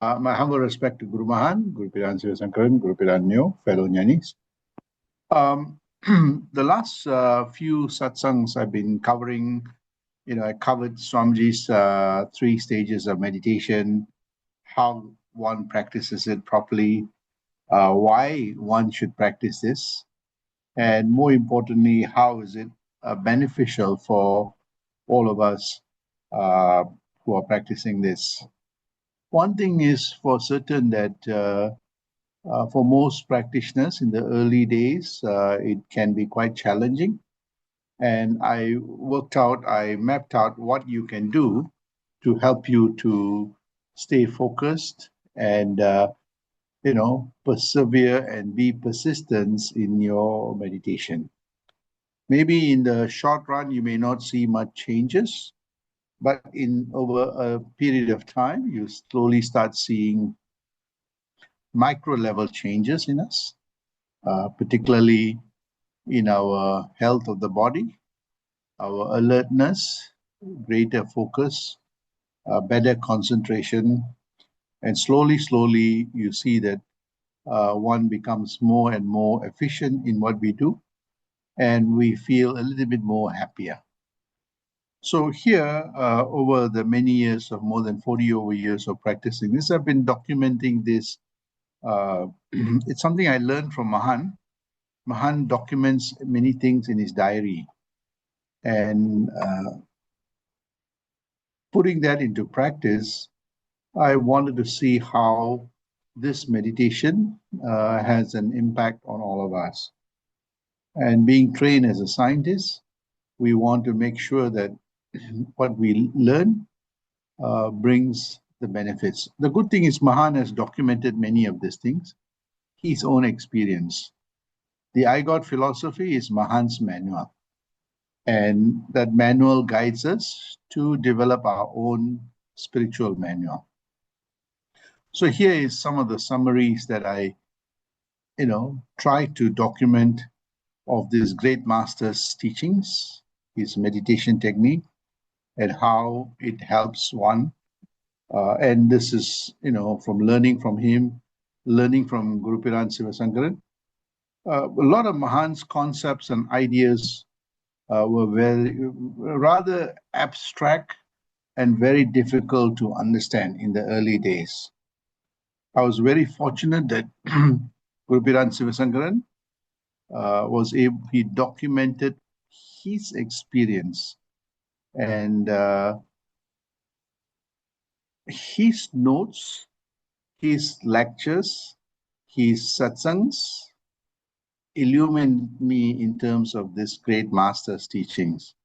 My humble respect to Guru Mahan, Guru Piran Sivasankaran, Guru Piran Neo, fellow Nyanis. The last few satsangs I've been covering, I covered Swamiji's three stages of meditation, how one practices it properly, why one should practice this, and more importantly, how is it beneficial for all of us who are practicing this. One thing is for certain that for most practitioners in the early days, it can be quite challenging. And I mapped out what you can do to help you to stay focused and, persevere and be persistent in your meditation. Maybe in the short run, you may not see much changes, but in over a period of time, you slowly start seeing micro level changes in us, particularly in our health of the body, our alertness, greater focus, better concentration, and slowly you see that one becomes more and more efficient in what we do, and we feel a little bit more happier. So here, over the many years of more than 40 over years of practicing this, I've been documenting this. It's something I learned from Mahan. Mahan documents many things in his diary, and putting that into practice, I wanted to see how this meditation has an impact on all of us. And being trained as a scientist, we want to make sure that what we learn brings the benefits. The good thing is Mahan has documented many of these things, his own experience. The I God philosophy is Mahan's manual. And that manual guides us to develop our own spiritual manual. So here is some of the summaries that I, try to document of this great master's teachings, his meditation technique, and how it helps one. And this is, from learning from him, learning from Guru Piran Sivasankaran. A lot of Mahan's concepts and ideas were rather abstract and very difficult to understand in the early days. I was very fortunate that Guru Piran Sivasankaran he documented his experience and his notes, his lectures, his satsangs illumined me in terms of this great master's teachings.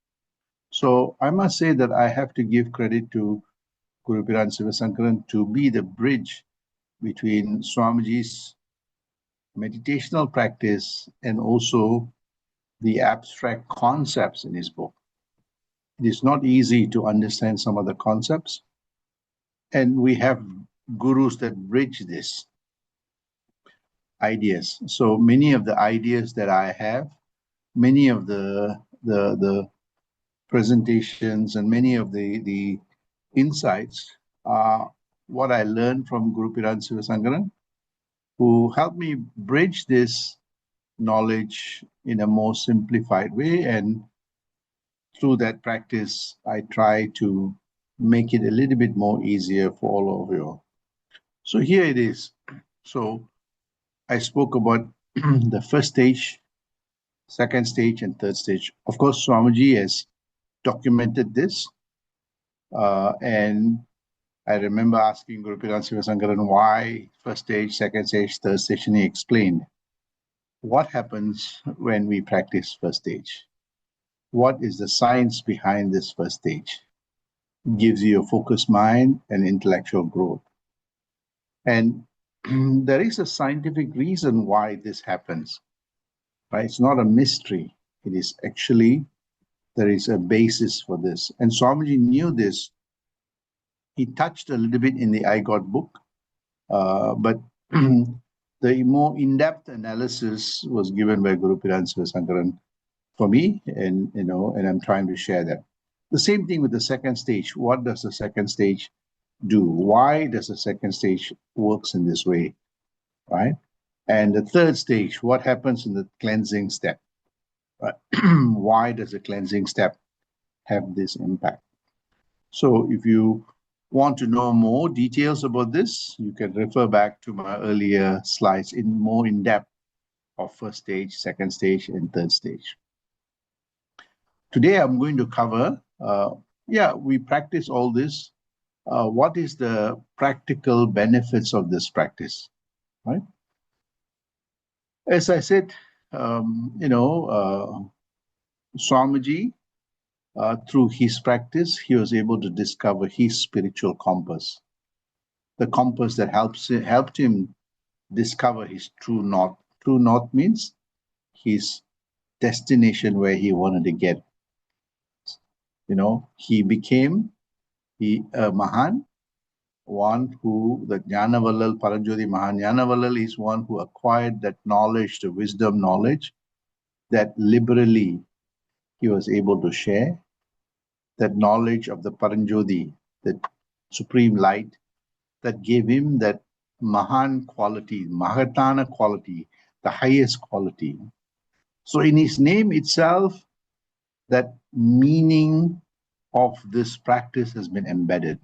So I must say that I have to give credit to Guru Piran Sivasankaran to be the bridge between Swamiji's meditational practice and also the abstract concepts in his book. It is not easy to understand some of the concepts, and we have gurus that bridge these ideas. So many of the ideas that I have, many of the presentations and many of the insights are what I learned from Guru Piran Sivasankaran, who helped me bridge this knowledge in a more simplified way. And through that practice, I try to make it a little bit more easier for all of you. So here it is. So I spoke about the first stage, second stage, and third stage. Of course, Swamiji has documented this. And I remember asking Guru Piran Sivasankaran why first stage, second stage, third stage, and he explained what happens when we practice first stage. What is the science behind this first stage? It gives you a focused mind and intellectual growth. And there is a scientific reason why this happens, right? It's not a mystery. It is actually, there is a basis for this. And Swamiji knew this. He touched a little bit in the I God book, but the more in-depth analysis was given by Guru Piran Sivasankaran for me, and and I'm trying to share that. The same thing with the second stage. What does the second stage do? Why does the second stage works in this way, right? And the third stage, what happens in the cleansing step? Right? Why does the cleansing step have this impact? So if you want to know more details about this, you can refer back to my earlier slides in more in depth of first stage, second stage, and third stage. Today, I'm going to cover, we practice all this. What is the practical benefits of this practice, right? As I said, Swamiji, through his practice, he was able to discover his spiritual compass, the compass that helped him discover his true north. True north means his destination where he wanted to get. He became Mahan, one who, the Jnanavallal, Paranjyothi Mahan Jnanavallal is one who acquired that knowledge, the wisdom knowledge, that liberally he was able to share, that knowledge of the Paranjyothi, the supreme light, that gave him that Mahan quality, Mahatana quality, the highest quality. So in his name itself, that meaning of this practice has been embedded.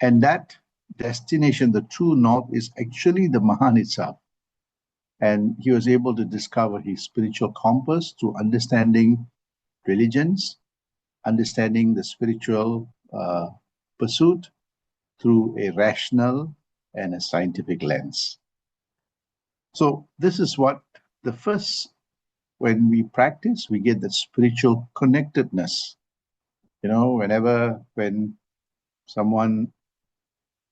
And that destination, the true north, is actually the Mahan itself. And he was able to discover his spiritual compass through understanding religions, understanding the spiritual pursuit through a rational and a scientific lens. So this is what the first, when we practice, we get that spiritual connectedness. When someone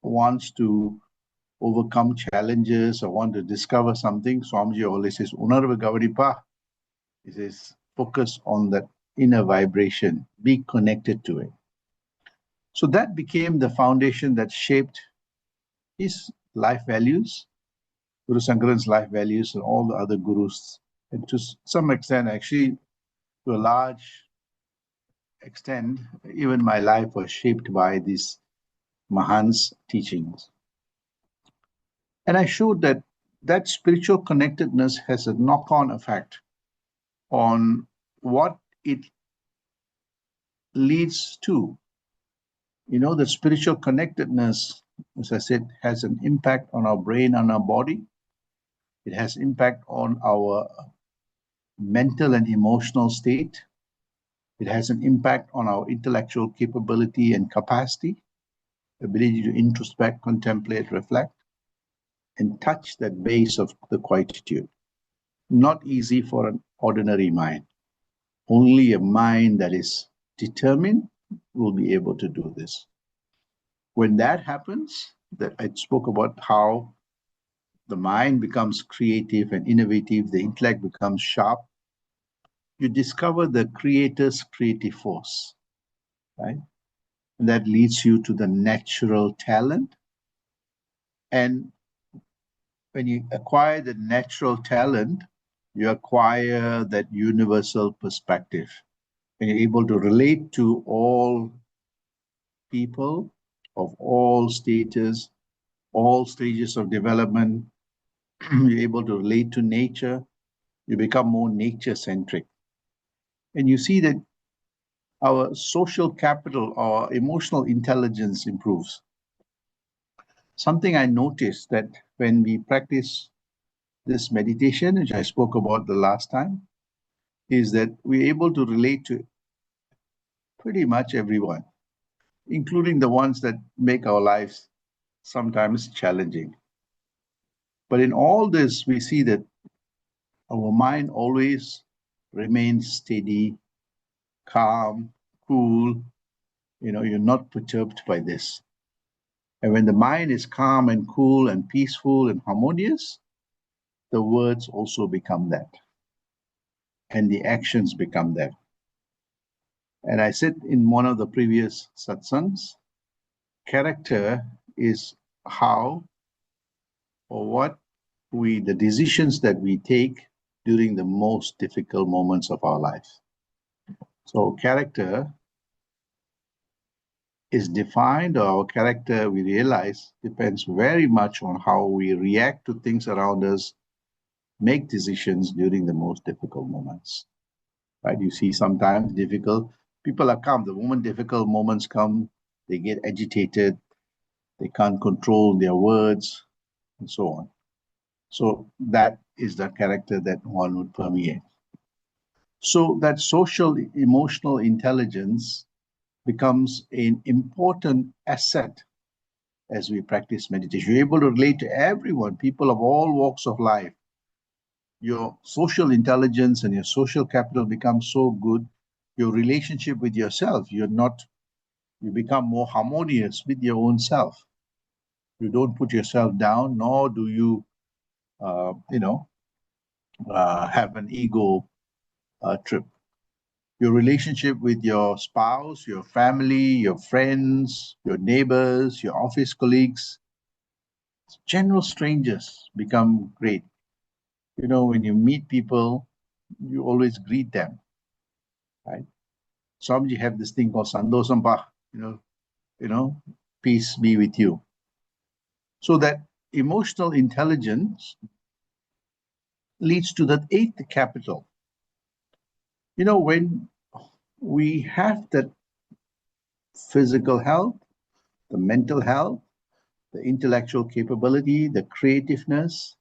wants to overcome challenges or want to discover something, Swamiji always says, Unarva Gavadipa. He says, focus on that inner vibration, be connected to it. So that became the foundation that shaped his life values, Guru Sankaran's life values, and all the other gurus. And to some extent, actually, to a large extent, even my life was shaped by these Mahan's teachings. And I showed that spiritual connectedness has a knock-on effect on what it leads to. The spiritual connectedness, as I said, has an impact on our brain and our body. It has impact on our mental and emotional state. It has an impact on our intellectual capability and capacity, ability to introspect, contemplate, reflect, and touch that base of the quietude. Not easy for an ordinary mind. Only a mind that is determined will be able to do this. When that happens, that I spoke about how the mind becomes creative and innovative, the intellect becomes sharp, you discover the creator's creative force, right? And that leads you to the natural talent. And when you acquire the natural talent, you acquire that universal perspective. And you're able to relate to all people of all status, all stages of development. You're able to relate to nature. You become more nature-centric. And you see that our social capital, our emotional intelligence improves. Something I noticed that when we practice this meditation, which I spoke about the last time, is that we're able to relate to pretty much everyone, including the ones that make our lives sometimes challenging. But in all this, we see that our mind always remains steady, calm, cool. You're not perturbed by this. And when the mind is calm and cool and peaceful and harmonious, the words also become that. And the actions become that. And I said in one of the previous satsangs, character is how or what the decisions that we take during the most difficult moments of our life. So character is defined, or our character, we realize, depends very much on how we react to things around us, make decisions during the most difficult moments. Right? You see, sometimes difficult people are calm. The moment difficult moments come, they get agitated, they can't control their words, and so on. So that is the character that one would permeate. So that social emotional intelligence becomes an important asset as we practice meditation. You're able to relate to everyone, people of all walks of life. Your social intelligence and your social capital becomes so good. Your relationship with yourself, you become more harmonious with your own self. You don't put yourself down, nor do you, have an ego trip. Your relationship with your spouse, your family, your friends, your neighbors, your office colleagues, general strangers become great. When you meet people, you always greet them, right? Some you have this thing called Sandosamba, peace be with you. So that emotional intelligence leads to that eighth capital. When we have that physical health, the mental health, the intellectual capability, the creativeness,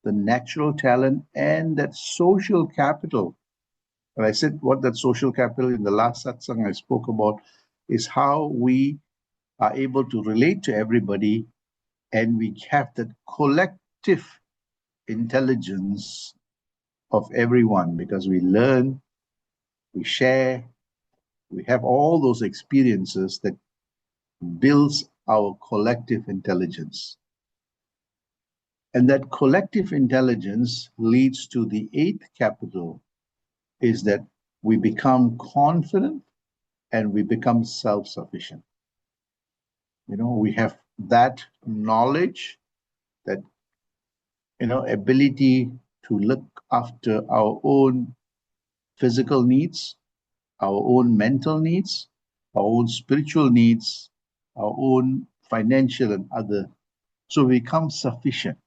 the natural talent, and that social capital. And I said what that social capital in the last satsang I spoke about is how we are able to relate to everybody, and we have that collective intelligence of everyone because we learn, we share, we have all those experiences that builds our collective intelligence. And that collective intelligence leads to the eighth capital, is that we become confident and we become self-sufficient. We have that knowledge, that ability to look after our own physical needs, our own mental needs, our own spiritual needs, our own financial and other. So we become sufficient.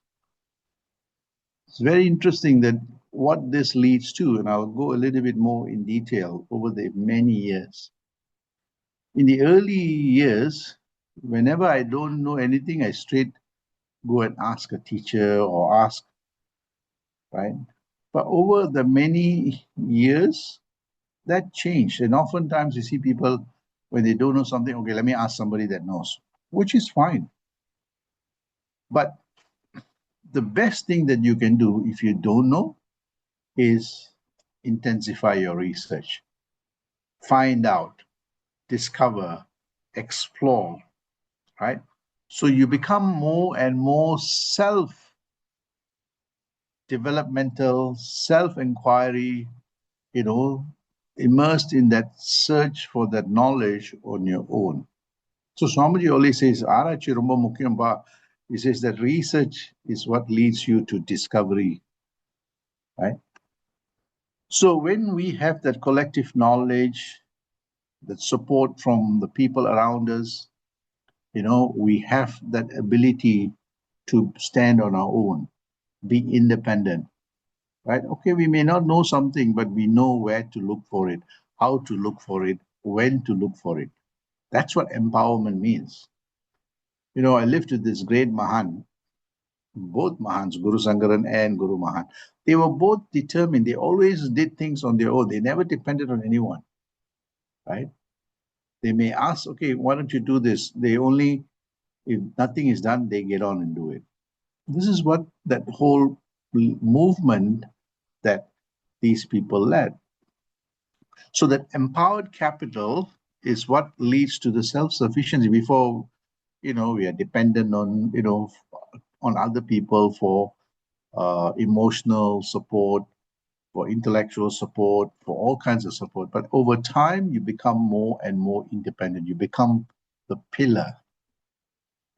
It's very interesting that what this leads to, and I'll go a little bit more in detail over the many years. In the early years, whenever I don't know anything, I straight go and ask a teacher or ask, right? But over the many years, that changed. And oftentimes you see people, when they don't know something, okay, let me ask somebody that knows, which is fine. But the best thing that you can do if you don't know is intensify your research. Find out, discover, explore, right? So you become more and more self-developmental, self-inquiry, immersed in that search for that knowledge on your own. So Swamiji always says, Arachi romba mukkiyam ba. He says that research is what leads you to discovery, right? So when we have that collective knowledge, that support from the people around us, we have that ability to stand on our own, be independent, right? Okay, we may not know something, but we know where to look for it, how to look for it, when to look for it. That's what empowerment means. I lived with this great Mahan, both Mahans, Guru Sangaran and Guru Mahan. They were both determined. They always did things on their own. They never depended on anyone, right? They may ask, okay, why don't you do this? They only, if nothing is done, they get on and do it. This is what that whole movement that these people led. So that empowered capital is what leads to the self-sufficiency. Before, we are dependent on, on other people for emotional support, for intellectual support, for all kinds of support. But over time, you become more and more independent. You become the pillar.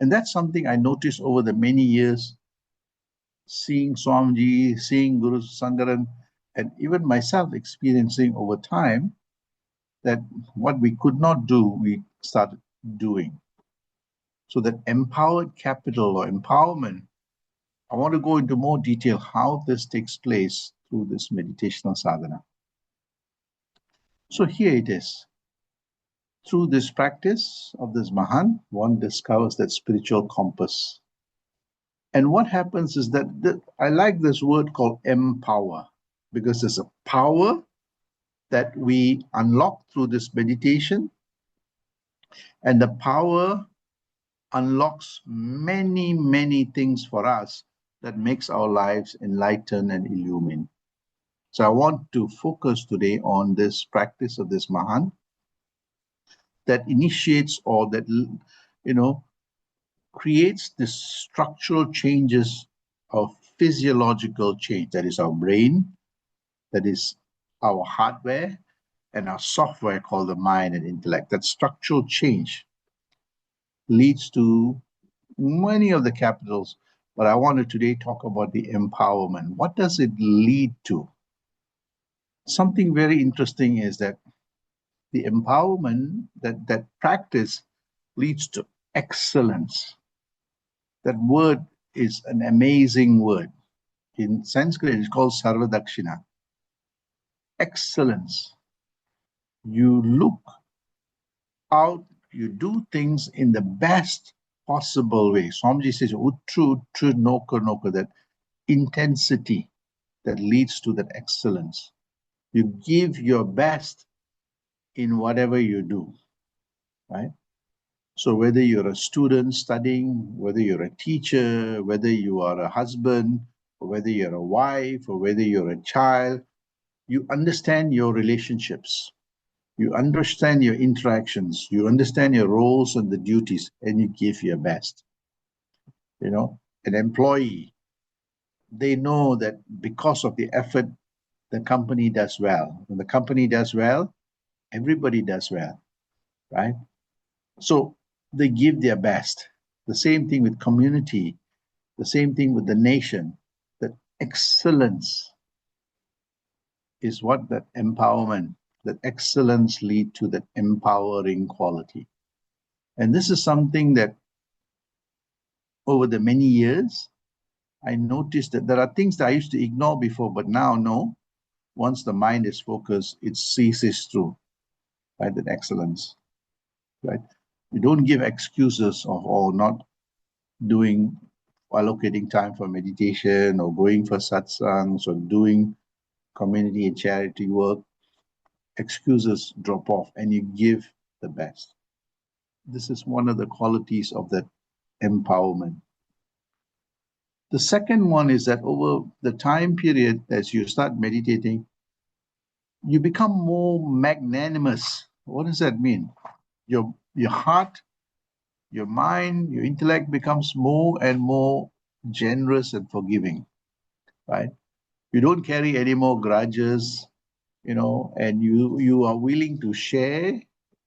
And that's something I noticed over the many years, seeing Swamiji, seeing Guru Sangaran, and even myself experiencing over time, that what we could not do, we started doing. So that empowered capital or empowerment, I want to go into more detail how this takes place through this meditational sadhana. So here it is. Through this practice of this Mahan, one discovers that spiritual compass. And what happens is that I like this word called empower, because there's a power that we unlock through this meditation, and the power unlocks many, many things for us that makes our lives enlightened and illumined. So I want to focus today on this practice of this Mahan that initiates or that, creates the structural changes of physiological change. That is our brain, that is our hardware, and our software called the mind and intellect. That structural change leads to many of the capitals, but I want to today talk about the empowerment. What does it lead to? Something very interesting is that the empowerment, that practice leads to excellence. That word is an amazing word. In Sanskrit, it's called sarvadakshina. Excellence. You look out, you do things in the best possible way. Swamiji says, utru, utru, noka, noka, that intensity that leads to that excellence. You give your best in whatever you do, right? So whether you're a student studying, whether you're a teacher, whether you are a husband, or whether you're a wife, or whether you're a child, you understand your relationships. You understand your interactions. You understand your roles and the duties, and you give your best. An employee, they know that because of the effort, the company does well. When the company does well, everybody does well, right? So they give their best. The same thing with community, the same thing with the nation. That excellence is what that empowerment, that excellence lead to that empowering quality. And this is something that over the many years, I noticed that there are things that I used to ignore before, but now no. Once the mind is focused, it sees through, right? That excellence, right? You don't give excuses of not doing, allocating time for meditation or going for satsangs or doing community and charity work. Excuses drop off and you give the best. This is one of the qualities of that empowerment. The second one is that over the time period, as you start meditating, you become more magnanimous. What does that mean? Your heart, your mind, your intellect becomes more and more generous and forgiving, right? You don't carry any more grudges, and you are willing to share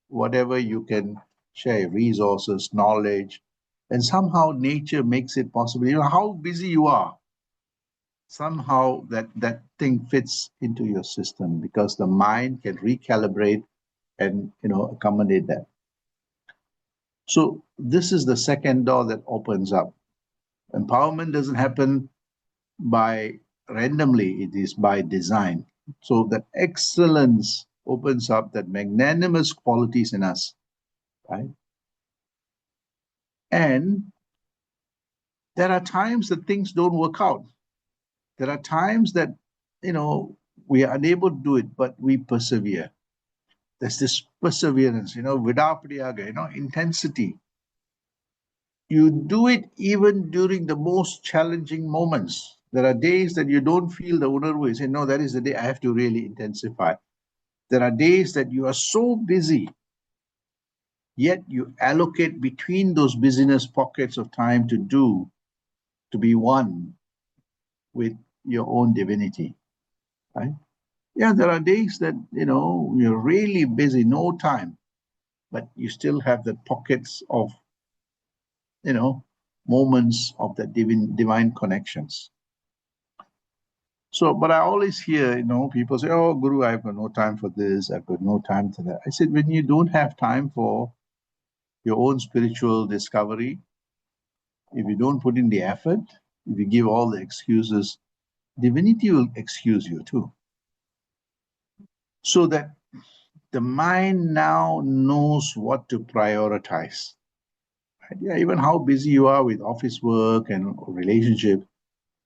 whatever you can share, resources, knowledge, and somehow nature makes it possible. How busy you are, somehow that thing fits into your system because the mind can recalibrate and accommodate that. So this is the second door that opens up. Empowerment doesn't happen by randomly, it is by design. So that excellence opens up that magnanimous qualities in us, right? And there are times that things don't work out. There are times that, we are unable to do it, but we persevere. There's this perseverance, vidapadiyaga, intensity. You do it even during the most challenging moments. There are days that you don't feel the unarvu. You say, no, that is the day I have to really intensify. There are days that you are so busy, yet you allocate between those busyness pockets of time to be one with your own divinity, right? Yeah, there are days that, you're really busy, no time, but you still have the pockets of, moments of the divine connections. So, but I always hear, people say, oh, Guru, I've got no time for this, I've got no time for that. I said, when you don't have time for your own spiritual discovery, if you don't put in the effort, if you give all the excuses, divinity will excuse you too. So that the mind now knows what to prioritize. Right? Yeah, even how busy you are with office work and relationship,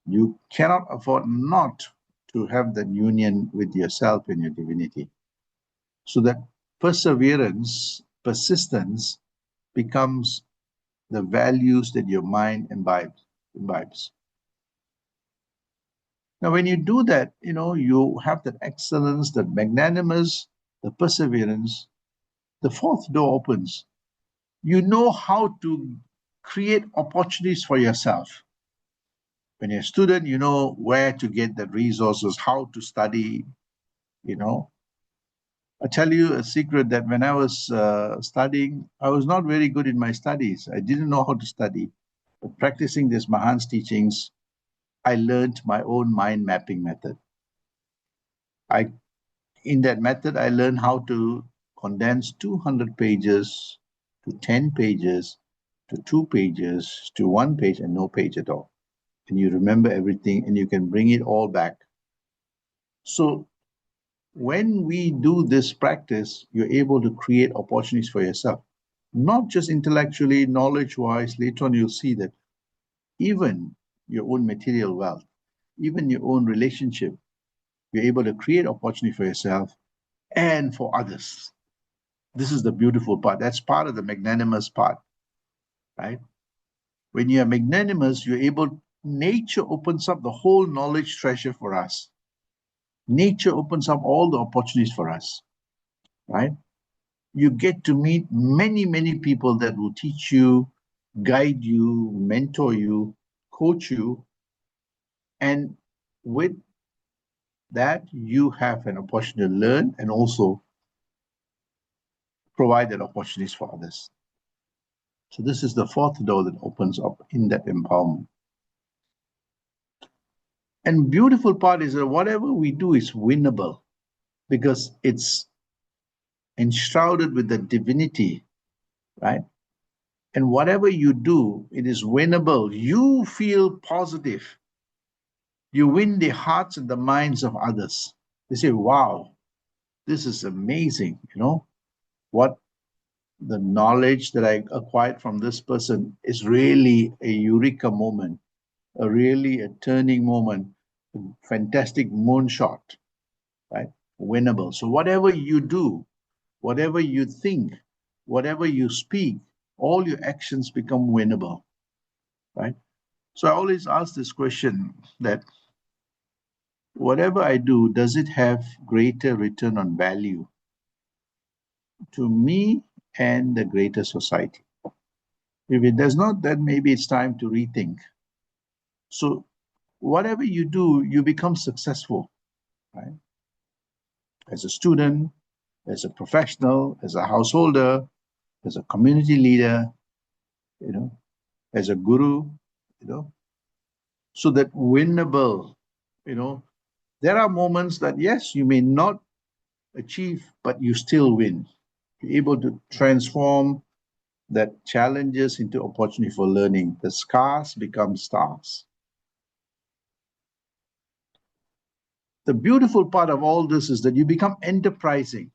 you cannot afford not to have that union with yourself and your divinity. So that perseverance, persistence becomes the values that your mind imbibes. Now, when you do that, you have that excellence, that magnanimous, the perseverance, the fourth door opens. You know how to create opportunities for yourself. When you're a student, you know where to get the resources, how to study, you know. I tell you a secret that when I was studying, I was not very good in my studies. I didn't know how to study. But practicing this Mahan's teachings, I learned my own mind mapping method. In that method, I learned how to condense 200 pages to 10 pages to 2 pages to 1 page and no page at all. And you remember everything and you can bring it all back. So when we do this practice, you're able to create opportunities for yourself, not just intellectually, knowledge-wise. Later on, you'll see that even your own material wealth, even your own relationship, you're able to create opportunity for yourself and for others. This is the beautiful part. That's part of the magnanimous part, right? When you are magnanimous, nature opens up the whole knowledge treasure for us. Nature opens up all the opportunities for us, right? You get to meet many, many people that will teach you, guide you, mentor you, coach you. And with that, you have an opportunity to learn and also provide that opportunities for others. So this is the fourth door that opens up in that empowerment. And beautiful part is that whatever we do is winnable because it's enshrouded with the divinity, right? And whatever you do, it is winnable. You feel positive. You win the hearts and the minds of others. They say, wow, this is amazing. What the knowledge that I acquired from this person is really a eureka moment, really a turning moment, a fantastic moonshot, right? Winnable. So whatever you do, whatever you think, whatever you speak, all your actions become winnable, right? So I always ask this question that whatever I do, does it have greater return on value to me and the greater society? If it does not, then maybe it's time to rethink. So whatever you do, you become successful, right? As a student, as a professional, as a householder, as a community leader, as a guru, so that winnable, there are moments that, yes, you may not achieve, but you still win. You're able to transform that challenges into opportunity for learning. The scars become stars. The beautiful part of all this is that you become enterprising.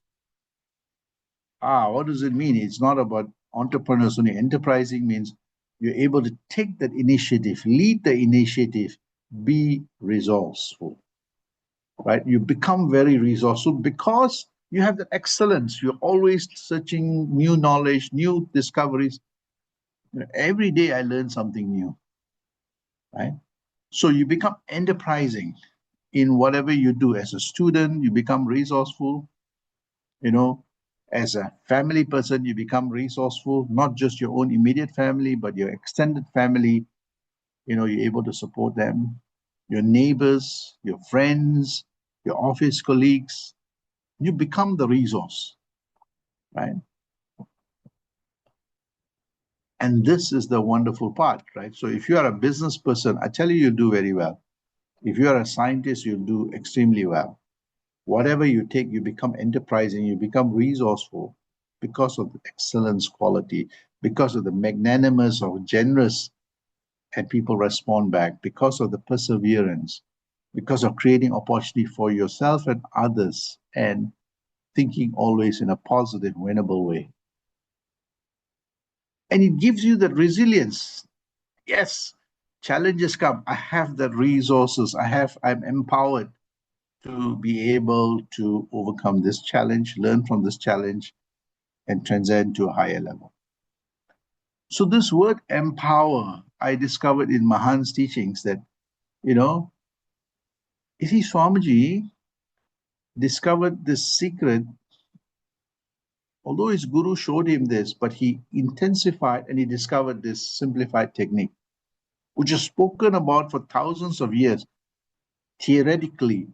What does it mean? It's not about entrepreneurs only. Enterprising means you're able to take that initiative, lead the initiative, be resourceful, right? You become very resourceful because you have that excellence. You're always searching new knowledge, new discoveries. Every day I learn something new, right? So you become enterprising in whatever you do. As a student, you become resourceful. As a family person, you become resourceful, not just your own immediate family, but your extended family. You're able to support them, your neighbors, your friends, your office colleagues. You become the resource, right? And this is the wonderful part, right? So if you are a business person, I tell you, you do very well. If you are a scientist, you'll do extremely well. Whatever you take, you become enterprising, you become resourceful because of the excellence quality, because of the magnanimous or generous, and people respond back, because of the perseverance, because of creating opportunity for yourself and others, and thinking always in a positive, winnable way. And it gives you that resilience. Yes, challenges come. I have the resources. I'm empowered to be able to overcome this challenge, learn from this challenge, and transcend to a higher level. So this word empower, I discovered in Mahan's teachings that, you see, Swamiji discovered this secret, although his guru showed him this, but he intensified and he discovered this simplified technique, which is spoken about for thousands of years, theoretically,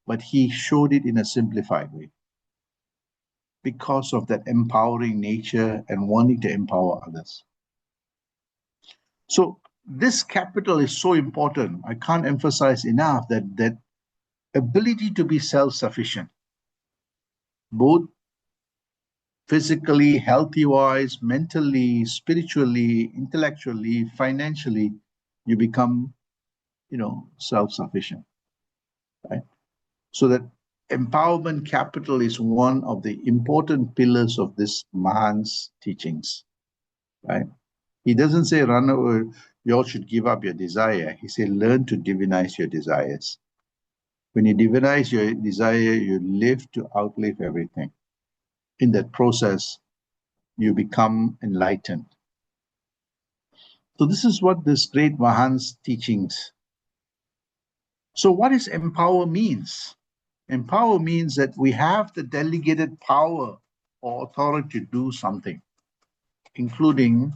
but he showed it in a simplified way because of that empowering nature and wanting to empower others. So this capital is so important. I can't emphasize enough that ability to be self-sufficient, both physically, healthy-wise, mentally, spiritually, intellectually, financially, you become, self-sufficient, right? So that empowerment capital is one of the important pillars of this Mahan's teachings, right? He doesn't say, run over, you all should give up your desire. He said, learn to divinize your desires. When you divinize your desire, you live to outlive everything. In that process, you become enlightened. So this is what this great Mahan's teachings. So what does empower means? Empower means that we have the delegated power or authority to do something, including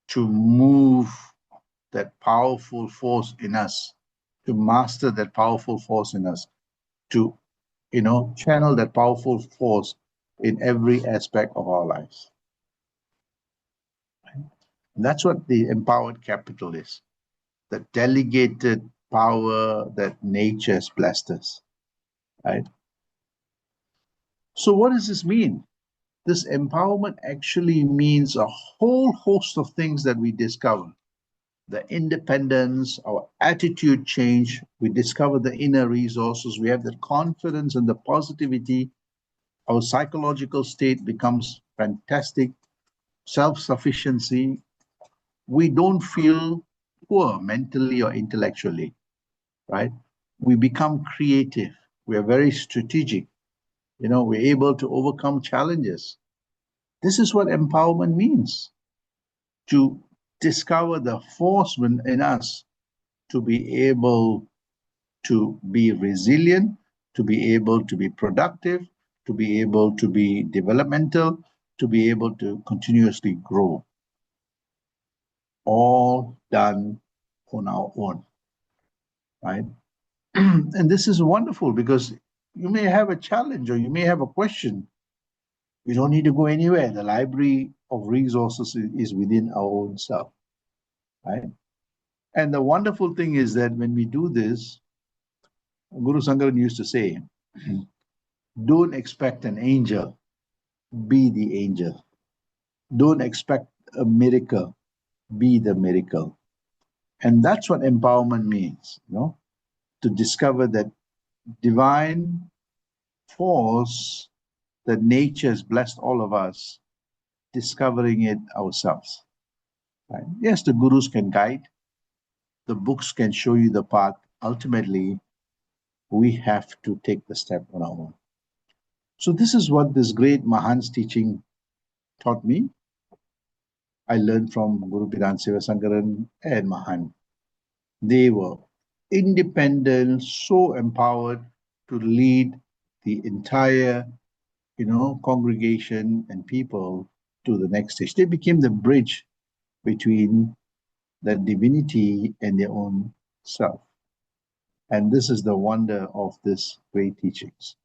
to move that powerful force in us, to master that powerful force in us, to, channel that powerful force in every aspect of our lives. And that's what the empowered capital is, the delegated power that nature has blessed us, right? So what does this mean? This empowerment actually means a whole host of things that we discover. The independence, our attitude change, we discover the inner resources, we have the confidence and the positivity, our psychological state becomes fantastic, self-sufficiency, we don't feel poor mentally or intellectually, right? We become creative, we are very strategic, we're able to overcome challenges. This is what empowerment means, to discover the force in us to be able to be resilient, to be able to be productive, to be able to be developmental, to be able to continuously grow. All done on our own, right? And this is wonderful because you may have a challenge or you may have a question. You don't need to go anywhere. The library of resources is within our own self, right? And the wonderful thing is that when we do this, Guru Sangaran used to say, don't expect an angel, be the angel. Don't expect a miracle, be the miracle. And that's what empowerment means, to discover that divine force that nature has blessed all of us, discovering it ourselves. Right? Yes, the gurus can guide, the books can show you the path. Ultimately, we have to take the step on our own. So this is what this great Mahan's teaching taught me. I learned from Guru Piran Sivasankaran and Mahan. They were independent, so empowered to lead the entire, congregation and people to the next stage. They became the bridge between the divinity and their own self. And this is the wonder of this great teachings.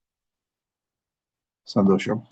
Sandosham.